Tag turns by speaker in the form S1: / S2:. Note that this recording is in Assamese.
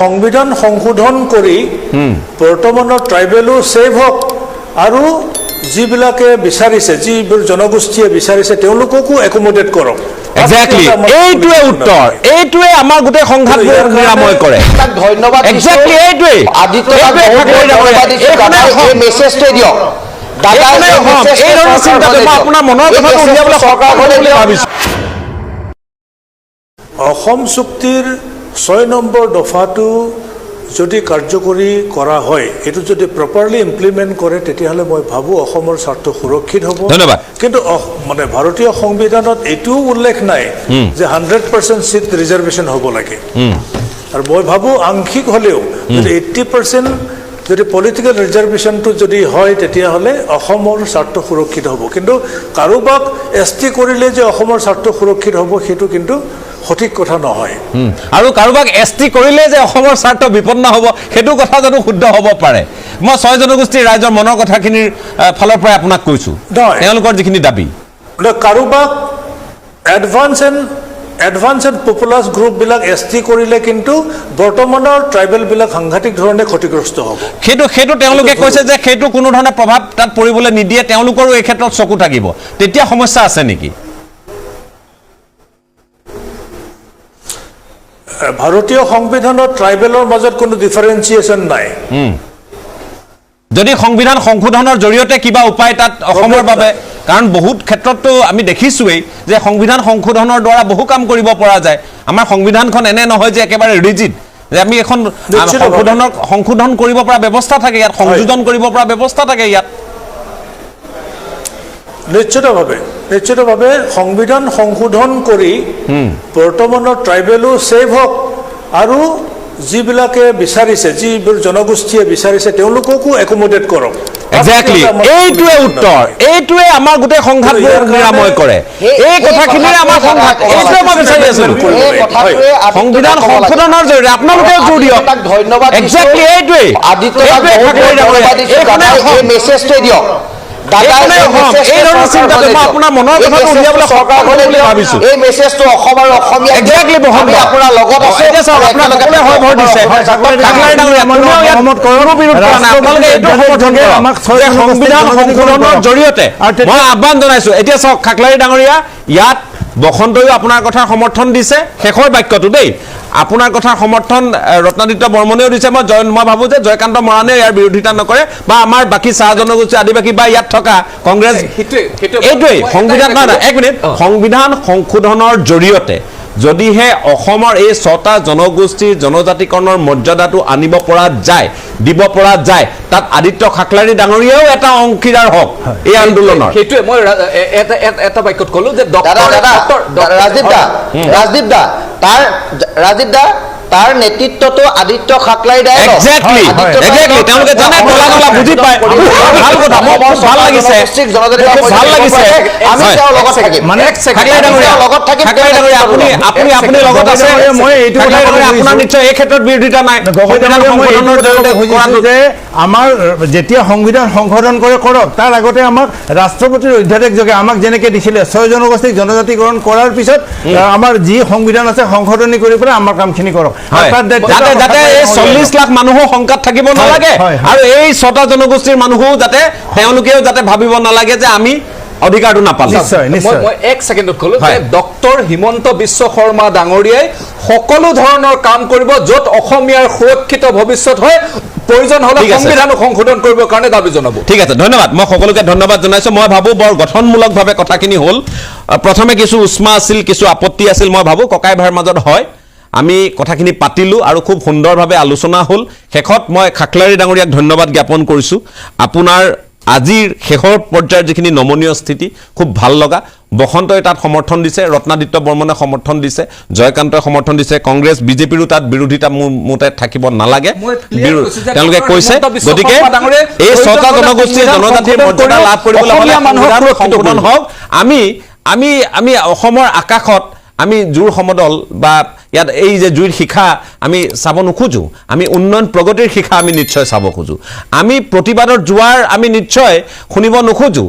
S1: সংবিধান সংশোধন কৰি বৰ্তমানৰ ট্ৰাইবেলো সেভ হওক আৰু যিবিলাকে বিচাৰিছে যিবোৰ জনগোষ্ঠীয়ে বিচাৰিছে তেওঁলোককো একমোডেট কৰক
S2: এক্স্যাক্টলি এইটোৱে উত্তৰ এইটোৱে আমাৰ গোটেই সংঘাতবোৰ নিৰাময় কৰে
S3: ধন্যবাদ
S2: এক্স্যাক্টলি এইটোৱে
S3: আদিত্য এই মেছেজটো দিয়ক
S2: আপোনাৰ মনৰ কথাটো উলিয়াবলৈ চৰকাৰখনে বুলি ভাবিছোঁ
S1: অসম চুক্তিৰ 6 নম্বৰ দফাটো যদি কাৰ্যকৰী কৰা হয় এটো যদি প্ৰপাৰলি ইমপ্লিমেন্ট কৰে তেতিয়াহলে মই ভাবো অসমৰ স্বাৰ্থ সুৰক্ষিত হ'ব
S2: ধন্যবাদ
S1: কিন্তু মানে ভাৰতীয় সংবিধানত এটো উল্লেখ নাই যে 100% সিট ৰিজাৰ্ভেশন হ'ব লাগে আৰু মই ভাবো আংশিক হলেও যদি 80% যদি পলিটিক্যাল ৰিজাৰ্ভেশনটো যদি হয় তেতিয়াহলে অসমৰ স্বাৰ্থ সুৰক্ষিত হ'ব কিন্তু কাৰোবাক এসটি কৰিলে যে অসমৰ স্বাৰ্থ সুৰক্ষিত হ'ব হেতু কিন্তু সঠিক কথা নহয়
S2: আৰু কাৰোবাক এসটি কৰিলে যে অসমৰ স্বাৰ্থ বিপন্ন হ'ব হেতু কথা জানো শুদ্ধ হ'ব পাৰে মই 6 জনগোষ্ঠীৰ ৰাইজৰ মনৰ কথাখিনিৰ ফলৰ পৰা আপোনাক কৈছো তেওঁলোকৰ যিখিনি দাবী
S1: কাৰোবাক এডভান্স এণ্ড পপুলাৰ গ্ৰুপ বিলাক এসটি কৰিলে কিন্তু বৰ্তমানৰ ট্ৰাইবেল বিলাক সাংঘাতিক ধৰণে ক্ষতিগ্ৰস্ত হ'ব
S2: হেতু তেওঁলোকে কৈছে যে হেতু কোনো ধৰণে প্ৰভাৱ তাত পৰিবলৈ নিদিয়ে তেওঁলোকৰো এই ক্ষেত্ৰত চকু থাকিব তেতিয়া সমস্যা আছে নেকি
S1: ভাৰতীয় সংবিধানত ট্ৰাইবেলৰ মাজত কোনো ডিফাৰেন্সিয়েশন নাই
S2: যদি সংবিধান সংশোধনৰ জৰিয়তে কিবা উপায় তাত অসমৰ বাবে কাৰণ বহুত ক্ষেত্ৰতো আমি দেখিছোৱেই যে সংবিধান সংশোধনৰ দ্বাৰা বহু কাম কৰিব পৰা যায় আমাৰ সংবিধানখন এনে নহয় যে একেবাৰে ৰিজিড যে আমি এখন সংশোধন কৰিব পৰা ব্যৱস্থা থাকে ইয়াত সংযোজন কৰিব পৰা ব্যৱস্থা থাকে ইয়াত নিশ্চিতভাৱে
S1: সংবিধান সংশোধন কৰি বৰ্তমানৰ ট্ৰাইবেলো সেভ হওক আৰু যিবিলাকে বিচাৰিছে যিবোৰ জনগোষ্ঠীয়ে বিচাৰিছে তেওঁলোককো একমোডেট কৰক
S2: এক্স্যাক্টলি এইটোৱে উত্তৰ এইটোৱে আমাৰ গোটেই সংঘাতবোৰ নিৰাময় কৰে এই কথাখিনিৰে আমাৰ সংঘাত এইটোৱে মই বিচাৰি আছিলোঁ সংবিধান সংশোধনৰ জৰিয়তে আপোনালোকে জোৰ দিয়ক
S3: ধন্যবাদ
S2: এক্স্যাক্টলি এইটোৱে
S3: আদিত্য এই মেছেজটো দিয়ক
S2: আপোনাৰ মনৰ কথাটো উলিয়াবলৈ চৰকাৰখনে বুলি ভাবিছোঁ
S3: এই মেছেজটো অসম আৰু অসমীয়া
S2: এক্স্যাক্টলি বহন
S3: আপোনাৰ লগত আছে
S2: আপোনাৰ সকলোৱে হয় ভৰ দিছে সংবিধান সংশোধনৰ জৰিয়তে মই আহ্বান জনাইছো এতিয়া চাওক খাকলাৰী ডাঙৰীয়া ইয়াত বসন্তয়ো আপোনাৰ কথা সমৰ্থন দিছে শেষৰ বাক্যটো দেই আপোনাৰ কথা সমৰ্থন ৰত্নাদিত্য বৰ্মনেও দিছে মই ভাবো যে জয়কান্ত মৰাণে ইয়াৰ বিৰোধিতা নকৰে বা আমাৰ বাকি চাহ জনগোষ্ঠী আদিবাসী বা ইয়াত থকা কংগ্ৰেছ এইটোৱেই সংবিধান এক মিনিট সংবিধান সংশোধনৰ জৰিয়তে যদিহে অসমৰ এই 6টা জনগোষ্ঠীৰ জনজাতিকৰণৰ মৰ্যাদাটো আনিব পৰা যায় দিব পৰা যায় তাত আদিত্য খাকলাৰী ডাঙৰীয়াও এটা অংশীদাৰ হওক এই আন্দোলনৰ
S4: সেইটোৱে মই এটা বাক্যত ক'লো যে
S3: ৰাজীৱ দা তাৰ নেতৃত্বটো আদিত্য খাকলাৰী দাই
S2: এক্স্যাক্টলি তেওঁলোকে জানে নলা বুজি পায় ভাল কথা ভাল লাগিছে ভাল লাগিছে
S3: আমি তেওঁৰ লগত থাকিম
S2: মানে খাকলাৰী ডাঙৰীয়া লগত থাকিম খাকলাৰী ডাঙৰীয়া আপুনি লগত আছে মই এইটো কথা আপোনাৰ নিশ্চয় এই ক্ষেত্ৰত বিৰোধিতা নাই সংবিধান সংশোধনৰ জৰিয়তে কৰাটো
S5: যে আমাৰ যেতিয়া সংবিধান সংশোধন কৰে কৰক তাৰ আগতে আমাক ৰাষ্ট্ৰপতিৰ অধ্যাদেশ যোগে আমাক যেনেকৈ দিছিলে 6 জনগোষ্ঠীক জনজাতিকৰণ কৰাৰ পিছত আমাৰ যি সংবিধান আছে সংশোধনী কৰি পেলাই আমাৰ কামখিনি কৰক
S2: যাতে এই 40 লাখ মানুহো সংকাত থাকিব নালাগে আৰু এই 6টা জনগোষ্ঠীৰ মানুহো যাতে তেওঁলোকেও যাতে ভাবিব নালাগে যে আমি অধিকাৰটো নাপালো
S4: মই এক সেকেন্ডত ক'লো যে ডক্টৰ হিমন্ত বিশ্ব শৰ্মা ডাঙৰীয়াই সকলো ধৰণৰ কাম কৰিব য'ত অসমীয়াৰ সুৰক্ষিত ভৱিষ্যত হয় প্ৰয়োজন হলে সংবিধান সংশোধন কৰিবৰ কাৰণে দাবী জনাব
S2: ঠিক আছে ধন্যবাদ মই সকলোকে ধন্যবাদ জনাইছো মই ভাবো বৰ গঠনমূলকভাৱে কথাখিনি হ'ল প্ৰথমে কিছু উষ্মা আছিল কিছু আপত্তি আছিল মই ভাবো ককাই ভাইৰ মাজত হয় আমি কথাখিনি পাতিলো আৰু খুব সুন্দৰভাৱে আলোচনা হ'ল শেষত মই খাকলাৰী ডাঙৰীয়াক ধন্যবাদ জ্ঞাপন কৰিছো আপোনাৰ আজিৰ শেষৰ পৰ্যায়ৰ যিখিনি নমনীয় স্থিতি খুব ভাল লগা বসন্তই তাত সমৰ্থন দিছে ৰত্নাদিত্য বৰ্মনে সমৰ্থন দিছে জয়কান্তই সমৰ্থন দিছে কংগ্ৰেছ বিজেপিৰো তাত বিৰোধিতা মতে থাকিব নালাগে তেওঁলোকে কৈছে গতিকে এই 6টা জনগোষ্ঠীৰ জনজাতিৰ মৰ্যাদা লাভ কৰিবলৈ হলে সংবিধান সংশোধন হওক আমি অসমৰ আকাশত আমি জুৰ সমদল বা ইয়াত এই যে জুইৰ শিখা আমি চাব নোখোজো আমি উন্নয়ন প্ৰগতিৰ শিখা আমি নিশ্চয় চাব খোজো আমি প্ৰতিবাদৰ জোৱাৰ আমি নিশ্চয় শুনিব নোখোজো